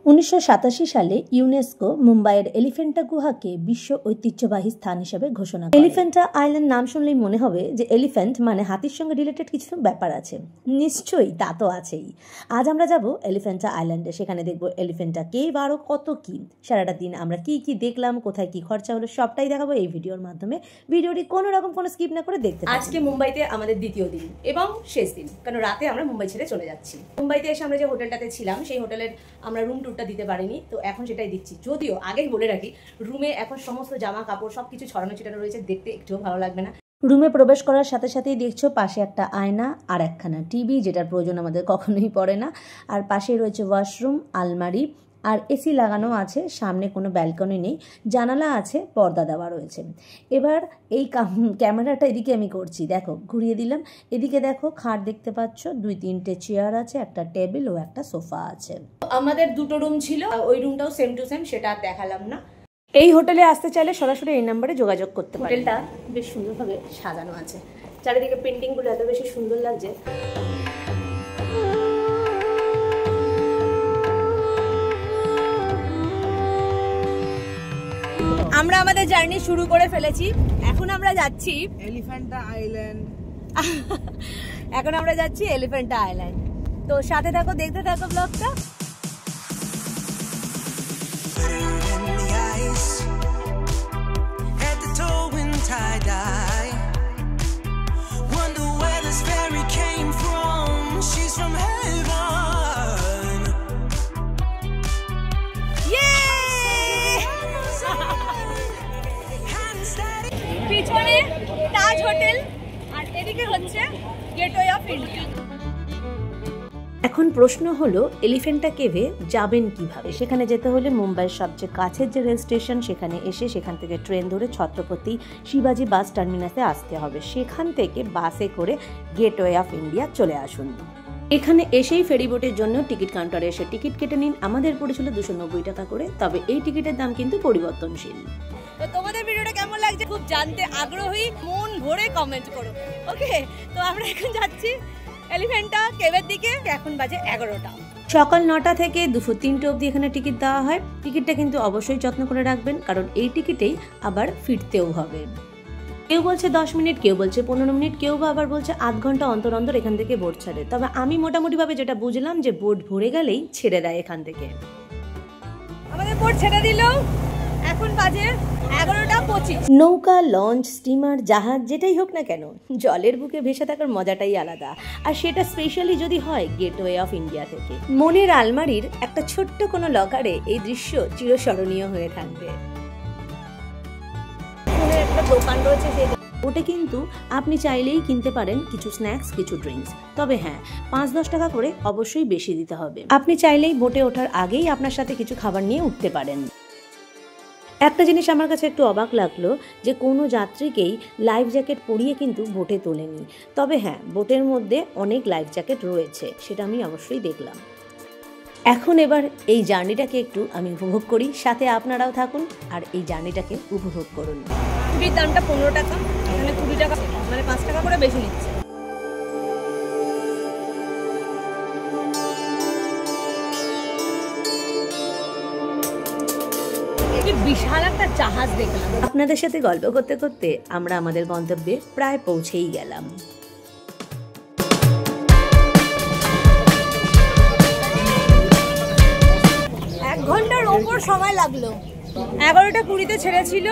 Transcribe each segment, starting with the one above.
1987 সালে ইউনেস্কো মুম্বাইয়ের এলিফ্যান্টা গুহাকে বিশ্ব ঐতিহ্যবাহী স্থান হিসেবে ঘোষণা করে। এলিফ্যান্টা আইল্যান্ড নাম শুনলেই মনে হবে যে এলিফ্যান্ট মানে হাতির সঙ্গে রিলেটেড কিছু ব্যাপার আছে। নিশ্চয়ই, তা তো আছেই। আজ আমরা যাব এলিফ্যান্টা আইল্যান্ডে, সেখানে দেখব এলিফ্যান্টা কেভ, আরও কত কি। সারাটা দিন আমরা কি কি দেখলাম, কোথায় কি খরচা হলো, সবটাই দেখাবো এই ভিডিওর মাধ্যমে। ভিডিওটি কোনো রকম কোনো স্কিপ না করে দেখতে থাকুন। আজকে মুম্বাইতে আমাদের দ্বিতীয় দিন এবং শেষ দিন, কারণ রাতে আমরা মুম্বাই ছেড়ে চলে যাচ্ছি। মুম্বাইতে এসে আমরা যে হোটেলটাতে ছিলাম সেই হোটেলের আমরা রুম ট্যুরটা দিতে পারিনি, তো এখন সেটাই দিচ্ছি। যদিও আগেই বলে রাখি, রুমে এখন সমস্ত জামা কাপড় সবকিছু ছড়ানো ছিটানো রয়েছে, দেখতে একটুও ভালো লাগবে না। রুমে প্রবেশ করার সাথে সাথেই দেখছো পাশে একটা আয়না আর একখানা টিভি, যেটার প্রয়োজন আমাদের কখনোই পড়ে না। আর পাশেই রয়েছে ওয়াশরুম, আলমারি আর এসি লাগানো আছে। সামনে কোনো ব্যালকনি নেই, জানালা আছে, পর্দা দেওয়া রয়েছে। এবার এই ক্যামেরাটা এদিকে আমি করছি, দেখো ঘুরিয়ে দিলাম। এদিকে দেখো খাট দেখতে পাচ্ছ, 2-3টে চেয়ার আছে, একটা টেবিল ও একটা সোফা আছে। আমাদের দুটো রুম ছিল, ওই রুমটাও সেম টু সেম, সেটা দেখালাম না। এই হোটেলে আসতে চাইলে সরাসরি এই নাম্বারে যোগাযোগ করতে পারেন। হোটেলটা বেশ সুন্দরভাবে সাজানো আছে, চারিদিকে পেন্টিংগুলো এত বেশি সুন্দর লাগছে। আমরা আমাদের জার্নি শুরু করে ফেলেছি। এখন আমরা যাচ্ছি এলিফ্যান্টা আইল্যান্ড। এখন আমরা যাচ্ছি এলিফ্যান্টা আইল্যান্ড। তো সাথে থাকো, দেখতে থাকো ব্লগটা। পিছনে তাজ হোটেল আর এদিকে হচ্ছে গেটওয়ে অফ ইন্ডিয়া। এখন প্রশ্ন হলো এলিফ্যান্টা কেভে যাবেন কিভাবে। সেখানে যেতে হলে মুম্বাইয়ের সবচেয়ে কাছের যে রেল স্টেশন সেখানে এসে সেখান থেকে ট্রেন ধরে ছত্রপতি শিবাজি বাস টার্মিনাসে আসতে হবে। সেখান থেকে বাসে করে গেটওয়ে অফ ইন্ডিয়া চলে আসুন। এখানে এসেই ফেরিবোটের জন্য টিকিট কাউন্টারে এসে টিকিট কেটে নিন। আমাদের পড়েছিল 290 টাকা করে, তবে এই টিকিটের দাম কিন্তু পরিবর্তনশীল। তো তোমাদের ভিডিওটা কেমন লাগছে খুব জানতে আগ্রহী, মন ভরে কমেন্ট করো। ওকে, তো আমরা এখন যাচ্ছি এলিফ্যান্টা কেভের দিকে। এখন বাজে 11টা। সকাল 9টা থেকে দুপুর 3টে অবধি এখানে টিকিট দেওয়া হয়। টিকিটটা কিন্তু অবশ্যই যত্ন করে রাখবেন, কারণ এই টিকিটেই আবার ফিরতেও হবে। কেউ বলছে 10 মিনিট, কেউ বলছে 15 মিনিট, কেউ আবার বলছে আধ ঘন্টা অন্তর অন্তর এখান থেকে বোট ছাড়ে। তবে আমি মোটামুটিভাবে যেটা বুঝলাম যে বোট ভরে গেলেই ছেড়ে দেয় এখান থেকে। আমাদের বোট ছেড়ে দিল, এখন বাজে 11:25। নৌকা, লঞ্চ, স্টিমার, জাহাজ যেটাই হোক না কেন, জলের বুকে ভেসে থাকার মজাটাই আলাদা। আর সেটা স্পেশালি যদি হয় গেটওয়ে অফ ইন্ডিয়া থেকে। মনের আলমারির একটা ছোট্ট কোনো লকারে এই দৃশ্য চিরস্মরণীয় হয়ে থাকবে। একটা দোকান রয়েছে, সেই ওটা কিন্তু আপনি চাইলেই কিনতে পারেন কিছু স্ন্যাক্স, কিছু ড্রিঙ্কস। তবে হ্যাঁ, 5-10 টাকা করে অবশ্যই বেশি দিতে হবে। আপনি চাইলেই বোটে ওঠার আগেই আপনার সাথে কিছু খাবার নিয়ে উঠতে পারেন। একটা জিনিস আমার কাছে একটু অবাক লাগলো যে কোনো যাত্রীকেই লাইফ জ্যাকেট পরিয়ে কিন্তু বোটে তোলেনি। তবে হ্যাঁ, বোটের মধ্যে অনেক লাইফ জ্যাকেট রয়েছে, সেটা আমি অবশ্যই দেখলাম। এখন এবার এই জার্নিটাকে একটু আমি উপভোগ করি, সাথে আপনারাও থাকুন আর এই জার্নিটাকে উপভোগ করুন। টিকিট দামটা 15 টাকা, এখানে 20 টাকা, মানে 5 টাকা করে বেশি নিচ্ছে। বিশাল একটা জাহাজ দেখলাম। আপনাদের সাথে গল্প করতে করতে আমরা আমাদের গন্তব্যে প্রায় পৌঁছেই গেলাম। 1 ঘন্টার ওপর সময় লাগলো। 11:20-তে ছেড়েছিল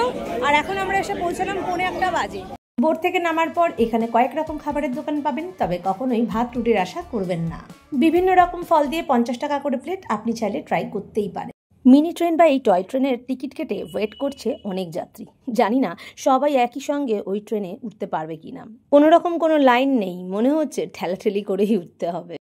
আর এখন আমরা এসে পৌঁছলাম 1:45 বাজে। বোট থেকে নামার পর এখানে কয়েক রকম খাবারের দোকান পাবেন, তবে কখনোই ভাত রুটির আশা করবেন না। বিভিন্ন রকম ফল দিয়ে 50 টাকা করে প্লেট, আপনি চাইলে ট্রাই করতেই পারেন। মিনি ট্রেন বা এই টয় ট্রেনের টিকিট কেটে ওয়েট করছে অনেক যাত্রী। জানি না সবাই একই সঙ্গে ওই ট্রেনে উঠতে পারবে কিনা। কোনো রকম কোনো লাইন নেই, মনে হচ্ছে ঠেলাঠেলি করেই উঠতে হবে।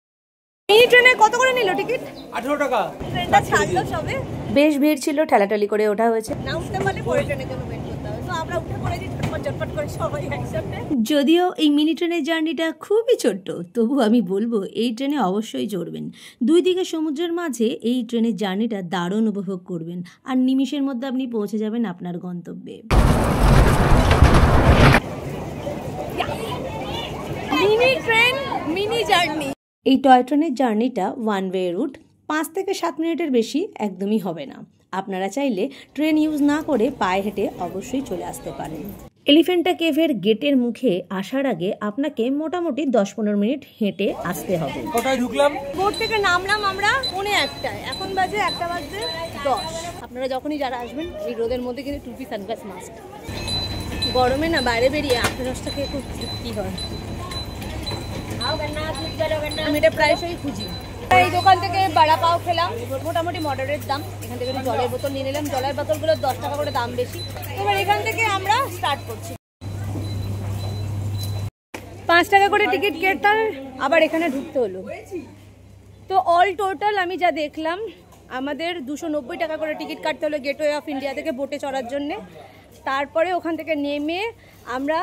মিনি ট্রেনে কত করে নিল টিকিট? 18 টাকা। ট্রেনটা ছাড়লো সবে, বেশ ভিড় ছিল, ঠেলাঠেলি করে ওঠা হয়েছে। না উঠতে পারলে পরে ট্রেনের জন্য ওয়েট করতে হবে। তো আমরা উঠে পড়েছি ঝটপট করে সবাই একসাথে। যদিও এই মিনি ট্রেনের জার্নিটা খুবই ছোট্ট, তবু আমি বলবো এই ট্রেনে অবশ্যই চড়বেন। 2 দিকে সমুদ্রের মাঝে এই ট্রেনের জার্নিটা দারুণ উপভোগ করবেন আর নিমিষের মধ্যে আপনি পৌঁছে যাবেন আপনার গন্তব্যে। Mini train, mini journey. এই টয় ট্রেনের জার্নিটা ওয়ান ওয়ে রুট। 5 থেকে 7 মিনিটের বেশি একদমই হবে না। আপনারা চাইলে ট্রেন ইউজ না করে পায়ে হেঁটে অবশ্যই চলে আসতে পারেন। এলিফ্যান্টা কেভের গেটের মুখে আসার আগে আপনাকে মোটামুটি 10-15 মিনিট হেঁটে আসতে হবে। কোথায় ঢুকলাম? বোট থেকে নামলাম আমরা 1:45, এখন বাজে 1:10। আপনারা যখনই যারা আসবেন এই রোদের মধ্যে কিন্তু টুপি সানগ্লাস মাস্ক, গরমে না বাইরে বেরিয়ে 8-10 টাকা খুব তৃপ্তি হয়। আমি এটা প্রায়শই খুঁজি। এই দোকান থেকে বাড়া পাও খেলাম, মোটামুটি মডারেট দাম। এখান থেকে একটু জলের বোতল নিয়ে নিলাম, জলের বোতলগুলো 10 টাকা করে দাম বেশি। এবার এখান থেকে আমরা স্টার্ট করছি। 5 টাকা করে টিকিট কেটে আবার এখানে ঢুকতে হলো। তো অল টোটাল আমি যা দেখলাম, আমাদের 290 টাকা করে টিকিট কাটতে হলো গেটওয়ে অফ ইন্ডিয়া থেকে বোটে চড়ার জন্যে। তারপরে ওখান থেকে নেমে আমরা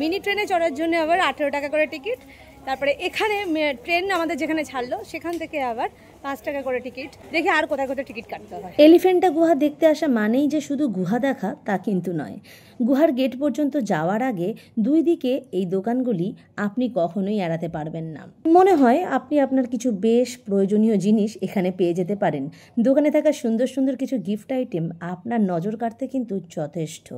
মিনি ট্রেনে চড়ার জন্য আবার 18 টাকা করে টিকিট। তারপরে এখানে ট্রেন আমাদের যেখানে ছাড়লো সেখান থেকে আবার 5 টাকা করে টিকিট। দেখি আর কোথায় কোথায় টিকিট কাটতে হয়। এলিফ্যান্টা গুহা দেখতে আসা মানেই যে শুধু গুহা দেখা তা কিন্তু নয়। গুহার গেট পর্যন্ত যাওয়ার আগে দুই দিকে এই দোকানগুলি আপনি কখনোই এড়াতে পারবেন না। মনে হয় আপনি আপনার কিছু বেশ প্রয়োজনীয় জিনিস এখানে পেয়ে যেতে পারেন। দোকানে থাকা সুন্দর সুন্দর কিছু গিফট আইটেম আপনার নজর কাড়তে কিন্তু যথেষ্ট।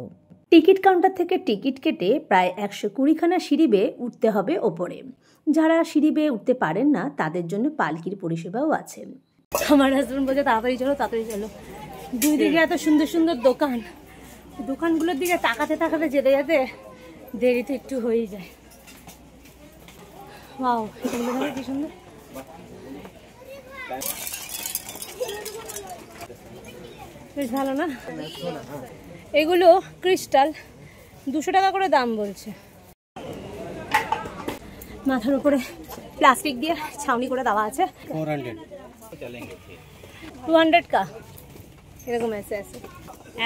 টিকিট কাউন্টার থেকে টিকিট কেটে প্রায় 120খানা সিঁড়ি বেয়ে উঠতে হবে ওপরে। যারা সিঁড়ি বেয়ে উঠতে পারেন না তাদের জন্য পালকির পরিষেবাও আছে। আমার হাজবেন্ড বলছে তাড়াতাড়ি চলো তাড়াতাড়ি চলো। দুই দিকে এত সুন্দর সুন্দর দোকান, দোকানগুলোর দিকে তাকাতে তাকাতে যেতে যেতে দেরি তো একটু হয়েই যায়। ওয়াও, এগুলো দেখো কি সুন্দর। বেশ ভালো না? এগুলো ক্রিস্টাল, 200 টাকা করে দাম বলছে। মাথার উপরে প্লাস্টিক দিয়ে ছাউনি করে দেওয়া আছে। 200 কা এরকম আছে।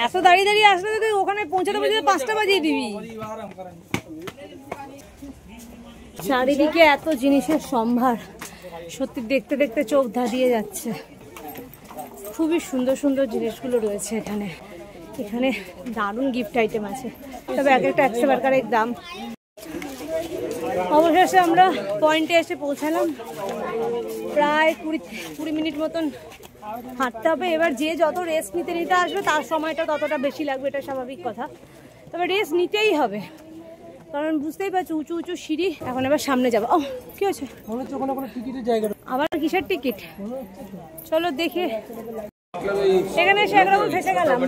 এত দাঁড়িয়ে দাঁড়িয়ে আসলে তুই ওখানে পৌঁছাতে পৌঁছাতে 5টা বাজিয়ে দিবি। চারিদিকে এত জিনিসের সম্ভার, সত্যি দেখতে দেখতে চোখ ধাঁধিয়ে যাচ্ছে। খুবই সুন্দর সুন্দর জিনিসগুলো রয়েছে এখানে। এখানে দারুণ গিফট আইটেম আছে, তবে এক একটা 100 টাকার দাম। অবশেষে আমরা পয়েন্টে এসে পৌঁছালাম। প্রায় 20 মিনিট মতন হাঁটতে হবে। এবার যে যত রেস্ট নিতে নিতে আসবে তার সময়টা ততটা বেশি লাগবে, এটা স্বাভাবিক কথা। তবে রেস্ট নিতেই হবে, কারণ বুঝতেই পারছি উঁচু উঁচু সিঁড়ি। এখন এবার সামনে যাবো। ও কি হয়েছে? আবার কিসের টিকিট? চলো দেখি। এখানে এসে একরকম ফেসে গেলাম।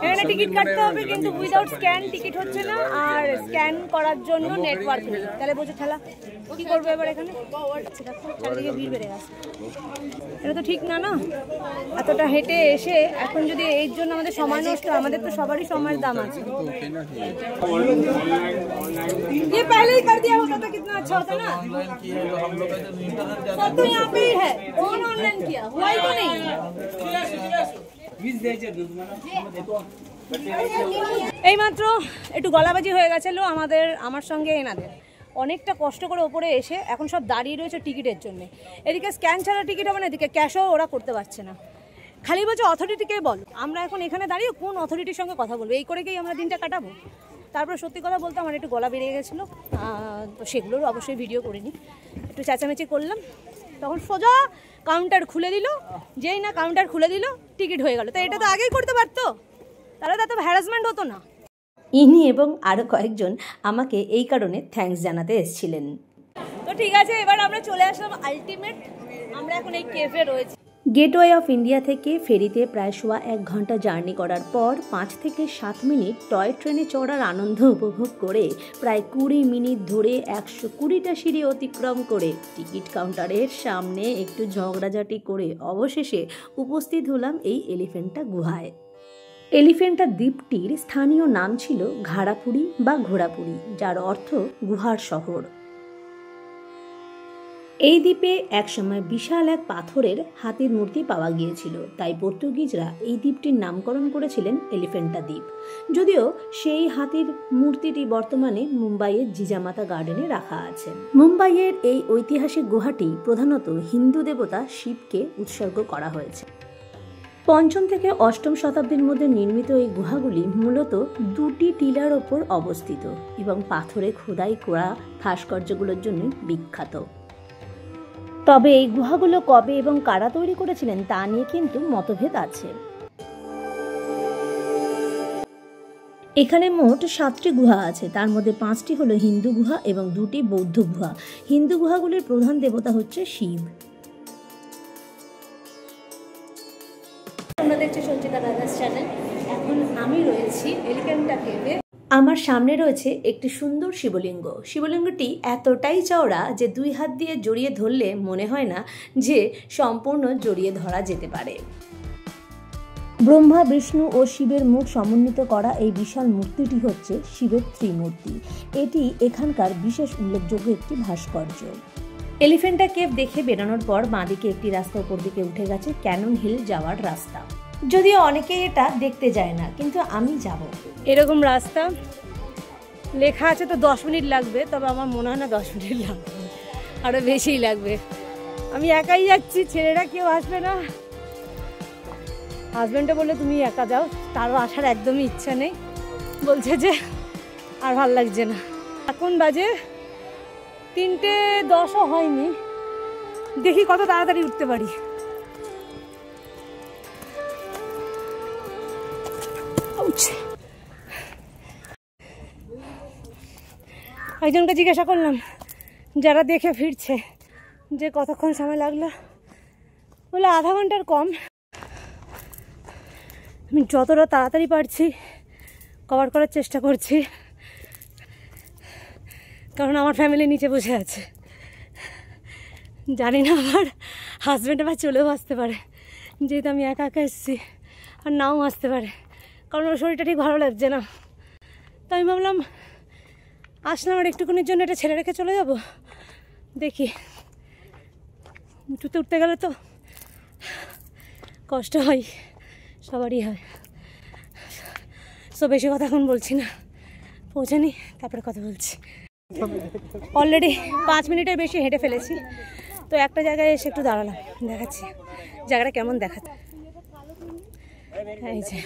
এখানে টিকিট কাটতে হবে কিন্তু উইদাউট স্ক্যান টিকিট হচ্ছে না, আর স্ক্যান করার জন্য নেটওয়ার্ক নেই। তাহলে বোঝো ঠেলা কি করবো এবার? এখানে চারিদিকে ভিড় বেড়ে গেছে। এটা তো ঠিক না, না এতটা হেঁটে এসে এখন যদি এর জন্য আমাদের সময় নষ্ট, আমাদের তো সবারই সময়ের দাম আছে। ये पहले ही कर दिया होता तो कितना अच्छा होता ना। सब तो यहाँ पे ही है, कौन ऑनलाइन किया हुआ ही तो नहीं। এইমাত্র একটু গলাবাজি হয়ে গেছিল আমার সঙ্গে এনাদের। অনেকটা কষ্ট করে ওপরে এসে এখন সব দাঁড়িয়ে রয়েছে টিকিটের জন্য। এদিকে স্ক্যান ছাড়া টিকিট হবে না, এদিকে ক্যাশও ওরা করতে পারছে না। খালি বলছে অথরিটিকে বলো। আমরা এখন এখানে দাঁড়িয়ে কোন অথরিটির সঙ্গে কথা বলবো? এই করে কি আমরা দিনটা কাটাবো? তারপর সত্যি কথা বলতে আমার একটু গলা বেরিয়ে গেছিলো, তো সেগুলোর অবশ্যই ভিডিও করিনি। একটু চেঁচামেচি করলাম, তখন সোজা কাউন্টার খুলে দিল। যেই না কাউন্টার খুলে দিল টিকিট হয়ে গেল। তো এটা তো আগেই করতে পারতো, তাহলে তো এত হ্যারাসমেন্ট হতো না। ইনি এবং আরও কয়েকজন আমাকে এই কারণে থ্যাঙ্কস জানাতে এসেছিলেন। তো ঠিক আছে, এবার আমরা চলে আসলাম আলটিমেট। আমরা এখন এই কেভে রয়েছি। গেটওয়ে অফ ইন্ডিয়া থেকে ফেরিতে প্রায় 1.25 ঘন্টা জার্নি করার পর 5 থেকে 7 মিনিট টয় ট্রেনে চড়ার আনন্দ উপভোগ করে প্রায় 20 মিনিট ধরে 120টা সিঁড়ি অতিক্রম করে টিকিট কাউন্টারের সামনে একটু ঝগড়াঝাটি করে অবশেষে উপস্থিত হলাম এই এলিফ্যান্টা গুহায়। এলিফ্যান্টা দ্বীপটির স্থানীয় নাম ছিল ঘাড়াপুরি বা ঘোড়াপুরি, যার অর্থ গুহার শহর। এই দ্বীপে একসময় বিশাল এক পাথরের হাতির মূর্তি পাওয়া গিয়েছিল, তাই পর্তুগিজরা এই দ্বীপটির নামকরণ করেছিলেন এলিফ্যান্টা দ্বীপ। যদিও সেই হাতির মূর্তিটি বর্তমানে মুম্বাইয়ের জিজামাতা গার্ডেনে রাখা আছে। মুম্বাইয়ের এই ঐতিহাসিক গুহাটি প্রধানত হিন্দু দেবতা শিবকে উৎসর্গ করা হয়েছে। 5ম থেকে 8ম শতাব্দীর মধ্যে নির্মিত এই গুহাগুলি মূলত 2টি টিলার ওপর অবস্থিত এবং পাথরে খোদাই করা ভাস্কর্যগুলোর জন্য বিখ্যাত। তবে এই গুহাগুলো কবে এবং কারা তৈরি করেছিলেন তা নিয়ে কিন্তু মতভেদ আছে। এখানে মোট 7টি গুহা আছে, তার মধ্যে 5টি হলো হিন্দু গুহা এবং 2টি বৌদ্ধ গুহা। হিন্দু গুহাগুলির প্রধান দেবতা হচ্ছে শিব। তোমরা দেখছো সঞ্চিতা দাদাস চ্যানেল। এখন আমি রয়েছি এলিফ্যান্টা কেভে। আমার সামনে রয়েছে একটি সুন্দর শিবলিঙ্গ। শিবলিঙ্গটি এতটাই চওড়া যে 2 হাত দিয়ে জড়িয়ে ধরলে মনে হয় না যে সম্পূর্ণ জড়িয়ে ধরা যেতে পারে। ব্রহ্মা, বিষ্ণু ও শিবের মুখ সমন্বিত করা এই বিশাল মূর্তিটি হচ্ছে শিবের ত্রিমূর্তি। এটি এখানকার বিশেষ উল্লেখযোগ্য একটি ভাস্কর্য। এলিফ্যান্টা কেভ দেখে বেরোনোর পর বাঁদিকে একটি রাস্তা উপর দিকে উঠে গেছে ক্যানন হিল যাওয়ার রাস্তা। যদিও অনেকেই এটা দেখতে যায় না, কিন্তু আমি যাব। এরকম রাস্তা লেখা আছে তো 10 মিনিট লাগবে, তবে আমার মনে হয় না 10 মিনিট লাগবে, আরও বেশিই লাগবে। আমি একাই যাচ্ছি, ছেলেরা কেউ আসবে না। হাজব্যান্ডে বলে তুমি একা যাও, তারও আসার একদমই ইচ্ছা নেই, বলছে যে আর ভাল লাগছে না। এখন বাজে 3:10ও হয়নি, দেখি কত তাড়াতাড়ি উঠতে পারি। একজনকে জিজ্ঞাসা করলাম যারা দেখে ফিরছে যে কতক্ষণ সময় লাগলো, বলে আধা ঘন্টার কম। আমি যতটা তাড়াতাড়ি পারছি কভার করার চেষ্টা করছি, কারণ আমার ফ্যামিলি নিচে বসে আছে। জানি না আমার হাজব্যান্ড আবার চলেও আসতে পারে, যেহেতু আমি একা একা এসেছি, আর নাও আসতে পারে, কারণ ওর শরীরটা ঠিক ভালো লাগছে না। তো আমি ভাবলাম আসলাম আর একটুখানির জন্য এটা ছেড়ে রেখে চলে যাব। দেখি, উঁচুতে উঠতে গেলে তো কষ্ট হয়, সবারই হয়। সো বেশি কথা এখন বলছি না, পৌঁছে নি তারপরে কথা বলছি। অলরেডি 5 মিনিটের বেশি হেঁটে ফেলেছি, তো একটা জায়গায় এসে একটু দাঁড়ালাম, দেখাচ্ছি জায়গাটা কেমন দেখাচ্ছে। এই যে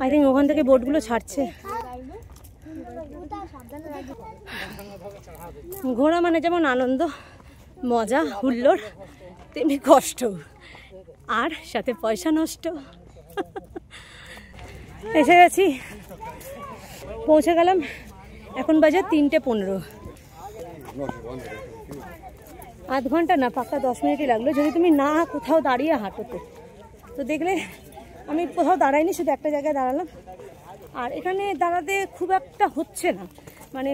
আই থিঙ্ক ওখান থেকে বোটগুলো ছাড়ছে। ঘোরা মানে যেমন আনন্দ, মজা, হুল্লোড়, তেমনি কষ্ট, আর সাথে পয়সা নষ্ট। এসে গেছি, পৌঁছে গেলাম। এখন বাজে 3:15। আধ ঘন্টা না, পাক্কা 10 মিনিটই লাগলো, যদি তুমি না কোথাও দাঁড়িয়ে হাঁটো। তো দেখলে আমি কোথাও দাঁড়াইনি, শুধু একটা জায়গায় দাঁড়ালাম। আর এখানে দাঁড়াতে খুব একটা হচ্ছে না, মানে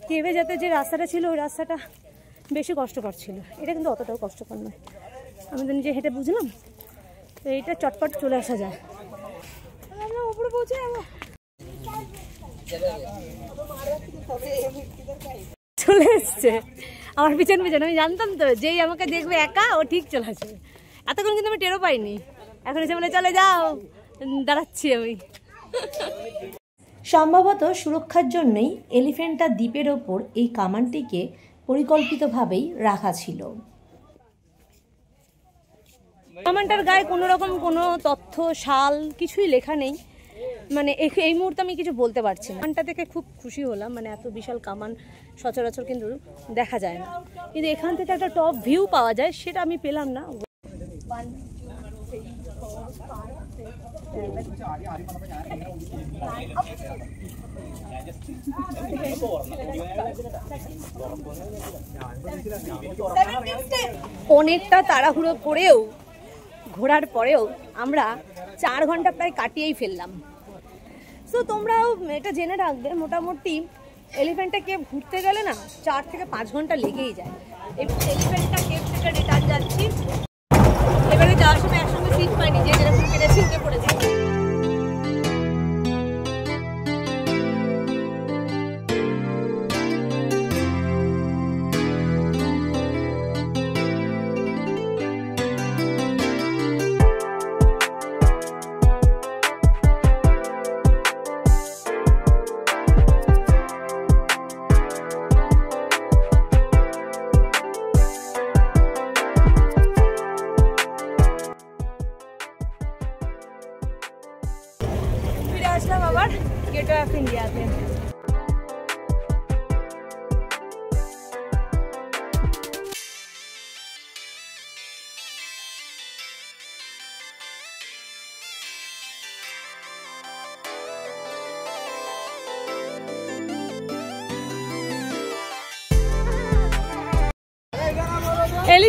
কেভে যেতে যে রাস্তাটা ছিল ওই রাস্তাটা বেশি কষ্টকর ছিল, এটা কিন্তু অতটাও কষ্টকর নয়। আমি তো নিজে হেঁটে বুঝলাম, তো এইটা চটপট চলে আসা যায়। আমরা উপরে পৌঁছে যাবো, চলে এসছে আমার পিছন পিছন। আমি জানতাম তো যেই আমাকে দেখবে একা ও ঠিক চলে আসবে। এতক্ষণ কিন্তু আমি টেরও পাইনি, এখন এসে বলে চলে যাও, দাঁড়াচ্ছি আমি। সম্ভবত সুরক্ষার জন্যই এলিফ্যান্টা দ্বীপের ওপর এই কামানটিকে পরিকল্পিতভাবেই রাখা ছিল। কামানটার গায়ে কোনো রকম কোনো তথ্য, সাল কিছুই লেখা নেই, মানে এই মুহূর্তে আমি কিছু বলতে পারছি না। কামানটা দেখে খুব খুশি হলাম, মানে এত বিশাল কামান সচরাচর কিন্তু দেখা যায় না, কিন্তু এখান থেকে একটা টপ ভিউ পাওয়া যায়, সেটা আমি পেলাম না। অনেকটা তাড়াহুড়ো করেও ঘোরার পরেও আমরা 4 ঘন্টা প্রায় কাটিয়েই ফেললাম। সো তোমরাও এটা জেনে রাখবে, মোটামুটি এলিফ্যান্টা কেভ ঘুরতে গেলে না 4 থেকে 5 ঘন্টা লেগেই যায়। এলিফ্যান্টা কেভ থেকে রিটার্ন যাচ্ছি, এবারে যাওয়ার সময় একসঙ্গে সিট পাইনি, যে যেরকম কেটেছি উঠে পড়েছি। আসলাম আবার গেটওয়ে অফ ইন্ডিয়াতে।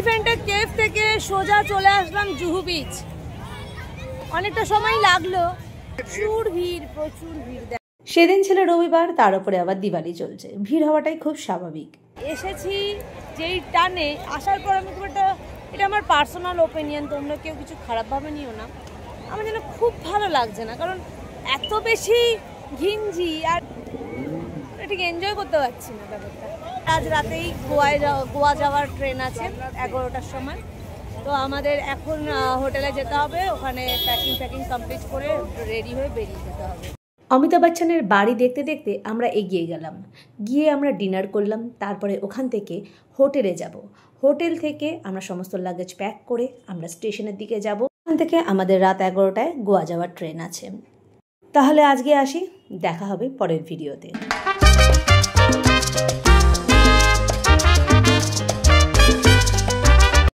এলিফ্যান্টা কেভ থেকে সোজা চলে আসলাম জুহু বিচ। অনেকটা সময় লাগলো, প্রচুর ভিড়। সেদিন ছিল রবিবার, তার উপরে আবার দিওয়ালি চলছে, ভিড় হওয়াটাই খুব স্বাভাবিক। এসেছি যেই টানে, আসার পর আমি খুব একটা, এটা আমার পার্সোনাল ওপিনিয়ন, তোমরা কেউ কিছু খারাপভাবে নিও না, আমার যেন খুব ভালো লাগছে না, কারণ এত বেশি ঘিঞ্জি আর ঠিক এনজয় করতে পারছি না ব্যাপারটা। আজ রাতেই গোয়া যাওয়ার ট্রেন আছে 11টার সময়, তো আমাদের এখন হোটেলে যেতে হবে, ওখানে প্যাকিং কমপ্লিট করে রেডি হয়ে বেরিয়ে যেতে হবে। অমিতাভ বচ্চনের বাড়ি দেখতে দেখতে আমরা এগিয়ে গেলাম, গিয়ে আমরা ডিনার করলাম, তারপরে ওখান থেকে হোটেলে যাব। হোটেল থেকে আমরা সমস্ত লাগেজ প্যাক করে আমরা স্টেশনের দিকে যাব। ওখান থেকে আমাদের রাত 11টায় গোয়া যাওয়ার ট্রেন আছে। তাহলে আজকে আসি, দেখা হবে পরের ভিডিওতে।